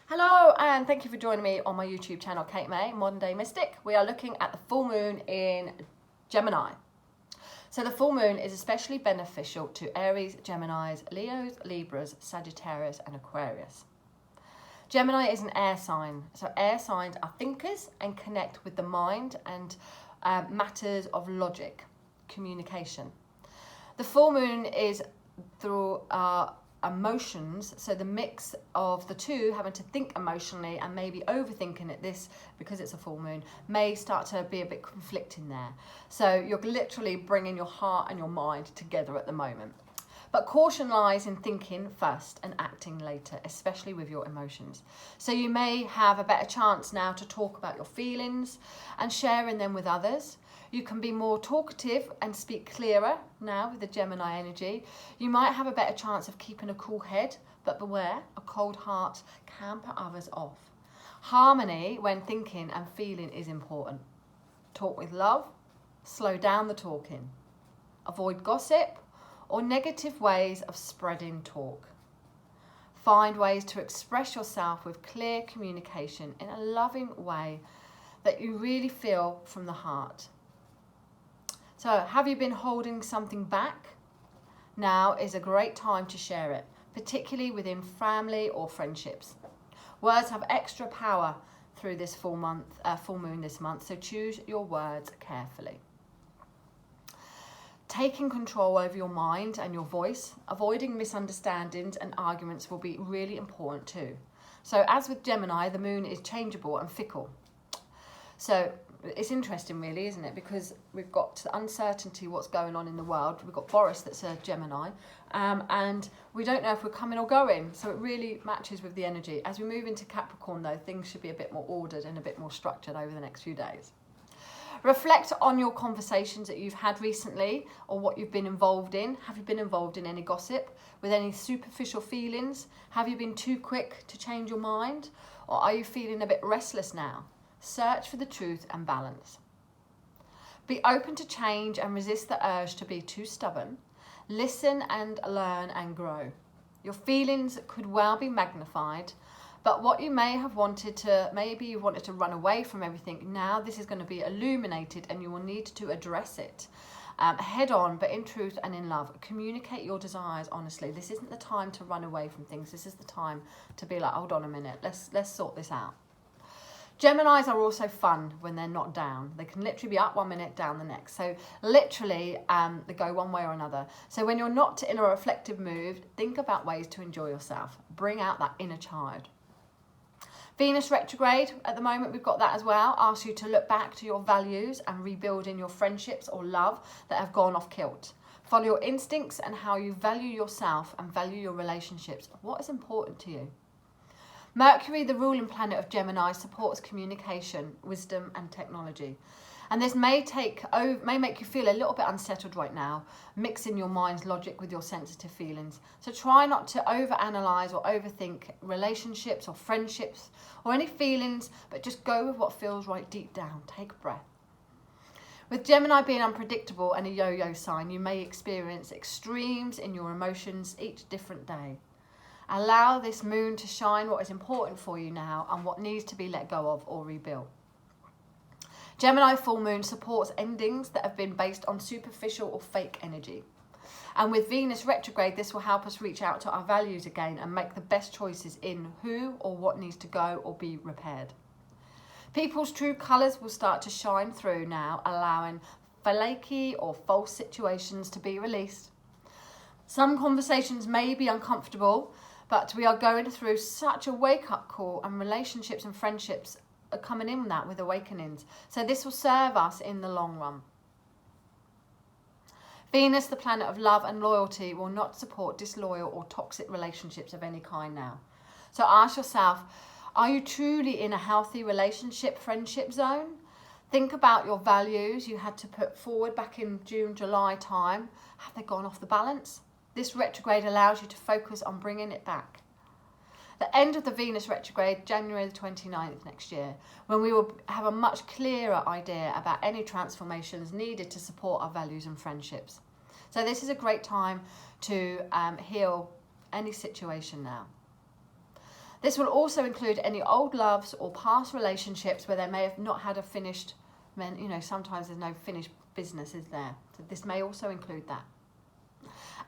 Hello and thank you for joining me on my YouTube channel, Kate May, Modern Day Mystic. We are looking at the full moon in Gemini. So the full moon is especially beneficial to Aries, Geminis, Leos, Libras, Sagittarius and Aquarius. Gemini is an air sign. So air signs are thinkers and connect with the mind and matters of logic, communication. The full moon is through our emotions, so the mix of the two, having to think emotionally and maybe overthinking it, this because it's a full moon may start to be a bit conflicting there. So you're literally bringing your heart and your mind together at the moment, but caution lies in thinking first and acting later, especially with your emotions. So you may have a better chance now to talk about your feelings and sharing them with others. You can be more talkative and speak clearer now with the Gemini energy. You might have a better chance of keeping a cool head, but beware, a cold heart can put others off. Harmony when thinking and feeling is important. Talk with love, slow down the talking. Avoid gossip or negative ways of spreading talk. Find ways to express yourself with clear communication in a loving way that you really feel from the heart. So have you been holding something back? Now is a great time to share it, particularly within family or friendships. Words have extra power through this full moon this month, so choose your words carefully. Taking control over your mind and your voice, avoiding misunderstandings and arguments will be really important too. So as with Gemini, the moon is changeable and fickle. So it's interesting really, isn't it? Because we've got uncertainty what's going on in the world. We've got Boris that's a Gemini, and we don't know if we're coming or going. So it really matches with the energy. As we move into Capricorn though, things should be a bit more ordered and a bit more structured over the next few days. Reflect on your conversations that you've had recently or what you've been involved in. Have you been involved in any gossip, with any superficial feelings? Have you been too quick to change your mind? Or are you feeling a bit restless now? Search for the truth and balance. Be open to change and resist the urge to be too stubborn. Listen and learn and grow. Your feelings could well be magnified, but what you may have wanted to, maybe you wanted to run away from everything, now this is going to be illuminated and you will need to address it head on, but in truth and in love. Communicate your desires honestly. This isn't the time to run away from things. This is the time to be like, hold on a minute, let's sort this out. Geminis are also fun when they're not down. They can literally be up 1 minute, down the next. So literally they go one way or another. So when you're not in a reflective mood, think about ways to enjoy yourself. Bring out that inner child. Venus retrograde, at the moment we've got that as well, asks you to look back to your values and rebuilding your friendships or love that have gone off kilt. Follow your instincts and how you value yourself and value your relationships. What is important to you? Mercury, the ruling planet of Gemini, supports communication, wisdom and technology. And this may make you feel a little bit unsettled right now, mixing your mind's logic with your sensitive feelings. So try not to overanalyze or overthink relationships or friendships or any feelings, but just go with what feels right deep down. Take a breath. With Gemini being unpredictable and a yo-yo sign, you may experience extremes in your emotions each different day. Allow this moon to shine what is important for you now and what needs to be let go of or rebuilt. Gemini full moon supports endings that have been based on superficial or fake energy. And with Venus retrograde, this will help us reach out to our values again and make the best choices in who or what needs to go or be repaired. People's true colours will start to shine through now, allowing flaky or false situations to be released. Some conversations may be uncomfortable, but we are going through such a wake-up call, and relationships and friendships are coming in that with awakenings. So this will serve us in the long run. Venus, the planet of love and loyalty, will not support disloyal or toxic relationships of any kind now. So ask yourself, are you truly in a healthy relationship, friendship zone? Think about your values you had to put forward back in June, July time. Have they gone off the balance? This retrograde allows you to focus on bringing it back. The end of the Venus retrograde, January the 29th next year, when we will have a much clearer idea about any transformations needed to support our values and friendships. So this is a great time to heal any situation now. This will also include any old loves or past relationships where they may have not had a finished, sometimes there's no finished business, is there? So this may also include that.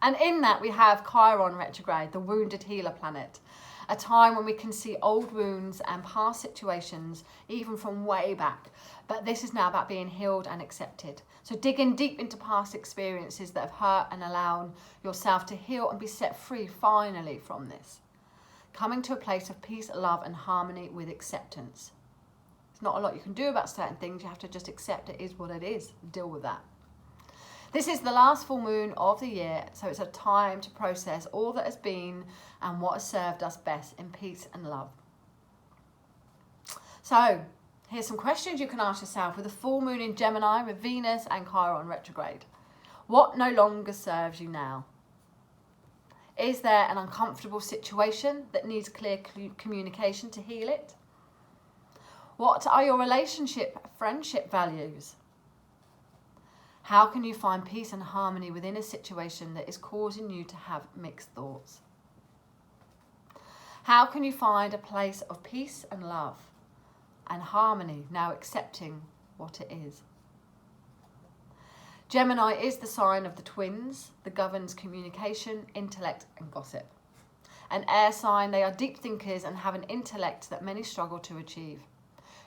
And in that we have Chiron Retrograde, the wounded healer planet. A time when we can see old wounds and past situations, even from way back. But this is now about being healed and accepted. So digging deep into past experiences that have hurt and allowing yourself to heal and be set free finally from this. Coming to a place of peace, love and harmony with acceptance. There's not a lot you can do about certain things. You have to just accept it is what it is. Deal with that. This is the last full moon of the year, so it's a time to process all that has been and what has served us best in peace and love. So, here's some questions you can ask yourself with a full moon in Gemini with Venus and Chiron retrograde. What no longer serves you now? Is there an uncomfortable situation that needs clear communication to heal it? What are your friendship values? How can you find peace and harmony within a situation that is causing you to have mixed thoughts? How can you find a place of peace and love and harmony, now accepting what it is? Gemini is the sign of the twins that governs communication, intellect and gossip. An air sign, they are deep thinkers and have an intellect that many struggle to achieve.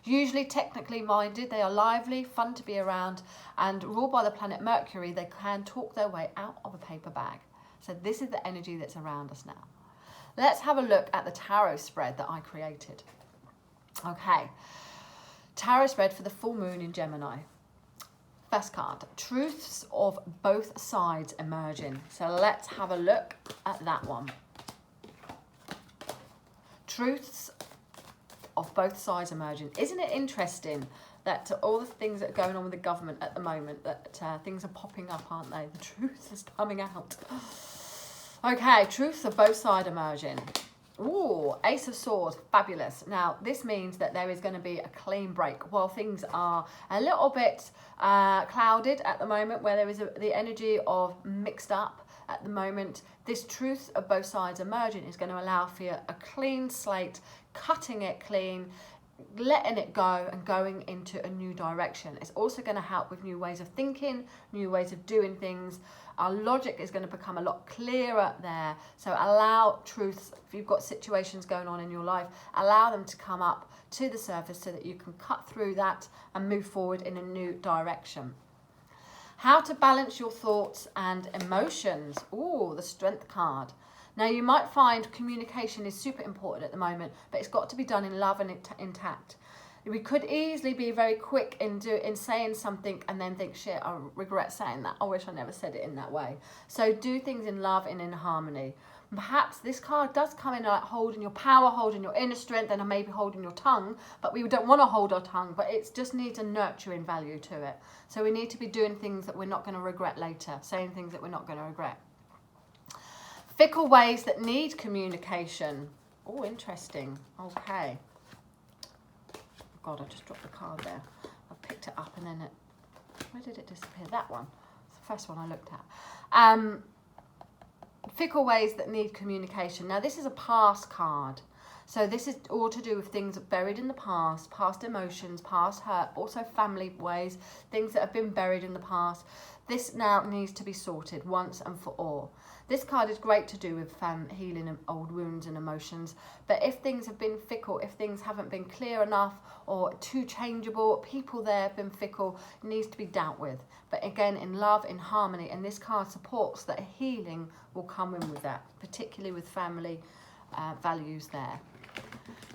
Usually technically minded, they are lively, fun to be around, and ruled by the planet Mercury, they can talk their way out of a paper bag. So this is the energy that's around us now. Let's have a look at the tarot spread that I created. Okay, tarot spread for the full moon in Gemini. First card, truths of both sides emerging. So let's have a look at that one. Truths of both sides emerging. Isn't it interesting that all the things that are going on with the government at the moment, that things are popping up, aren't they? The truth is coming out. Okay, truths of both sides emerging. Ooh, Ace of Swords, fabulous. Now, this means that there is going to be a clean break. While things are a little bit clouded at the moment, where there is the energy of mixed up at the moment, this truth of both sides emerging is going to allow for a clean slate, cutting it clean, letting it go and going into a new direction. It's also going to help with new ways of thinking, new ways of doing things. Our logic is going to become a lot clearer there. So allow truths, if you've got situations going on in your life, allow them to come up to the surface so that you can cut through that and move forward in a new direction. How to balance your thoughts and emotions. Ooh, the Strength card. Now, you might find communication is super important at the moment, but it's got to be done in love and intact. We could easily be very quick in saying something and then think, shit, I regret saying that. I wish I never said it in that way. So do things in love and in harmony. Perhaps this card does come in like holding your power, holding your inner strength, and maybe holding your tongue, but we don't want to hold our tongue, but it just needs a nurturing value to it. So we need to be doing things that we're not going to regret later, saying things that we're not going to regret. Fickle ways that need communication. Oh, interesting. Okay. God, I just dropped the card there. I picked it up and then where did it disappear? That one. It's the first one I looked at. Fickle ways that need communication. Now, this is a past card. So this is all to do with things buried in the past, past emotions, past hurt, also family ways, things that have been buried in the past. This now needs to be sorted once and for all. This card is great to do with healing old wounds and emotions, but if things have been fickle, if things haven't been clear enough or too changeable, people there have been fickle, it needs to be dealt with. But again, in love, in harmony, and this card supports that healing will come in with that, particularly with family values there.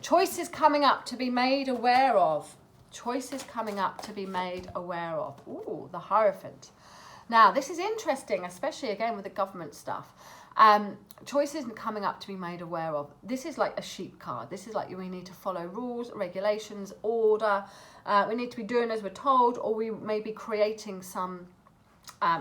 Choices coming up to be made aware of. Choices coming up to be made aware of. Ooh, the Hierophant. Now, this is interesting, especially again with the government stuff. Choices coming up to be made aware of. This is like a sheep card. This is like we need to follow rules, regulations, order. We need to be doing as we're told, or we may be creating some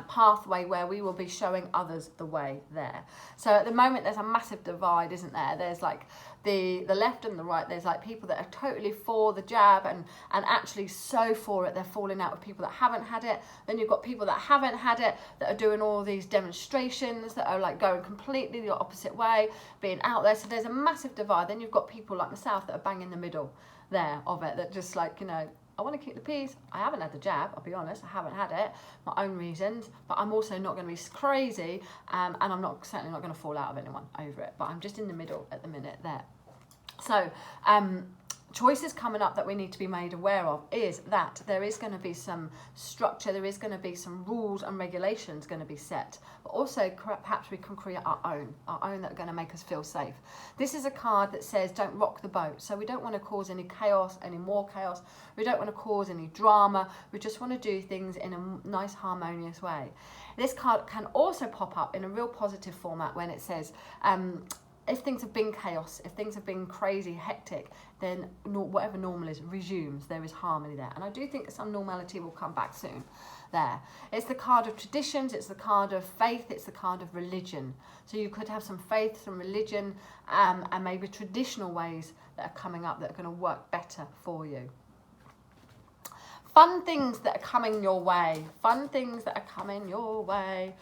pathway where we will be showing others the way there. So at the moment there's a massive divide, isn't there? There's like the left and the right. There's like people that are totally for the jab and actually so for it they're falling out with people that haven't had it. Then you've got people that haven't had it that are doing all these demonstrations that are like going completely the opposite way, being out there. So there's a massive divide. Then you've got people like myself that are bang in the middle there of it, that just like, you know, I want to keep the peace. I haven't had the jab, I'll be honest. I haven't had it, my own reasons. But I'm also not going to be crazy, and I'm certainly not going to fall out of anyone over it. But I'm just in the middle at the minute there. So, choices coming up that we need to be made aware of is that there is going to be some structure, there is going to be some rules and regulations going to be set, but also perhaps we can create our own that are going to make us feel safe. This is a card that says don't rock the boat, so we don't want to cause any chaos, any more chaos, we don't want to cause any drama, we just want to do things in a nice harmonious way. This card can also pop up in a real positive format when it says if things have been chaos, if things have been crazy, hectic, then whatever normal is resumes. There is harmony there. And I do think some normality will come back soon there. It's the card of traditions, it's the card of faith, it's the card of religion. So you could have some faith, some religion, and maybe traditional ways that are coming up that are going to work better for you. Fun things that are coming your way. Fun things that are coming your way.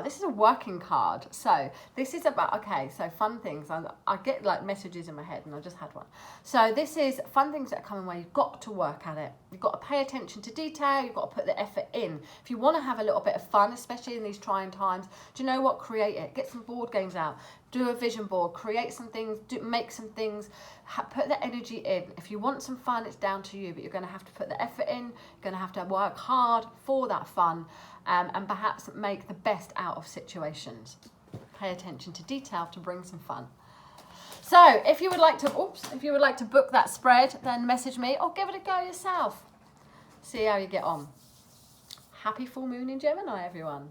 This is a working card. So this is about, okay, so fun things. I get like messages in my head and I just had one. So this is fun things that are coming where you've got to work at it. You've got to pay attention to detail. You've got to put the effort in. If you want to have a little bit of fun, especially in these trying times, do you know what? Create it. Get some board games out. Do a vision board, create some things, make some things, put the energy in. If you want some fun, it's down to you, but you're going to have to put the effort in, you're going to have to work hard for that fun, and perhaps make the best out of situations. Pay attention to detail to bring some fun. So if you would like to book that spread, then message me or give it a go yourself. See how you get on. Happy full moon in Gemini, everyone.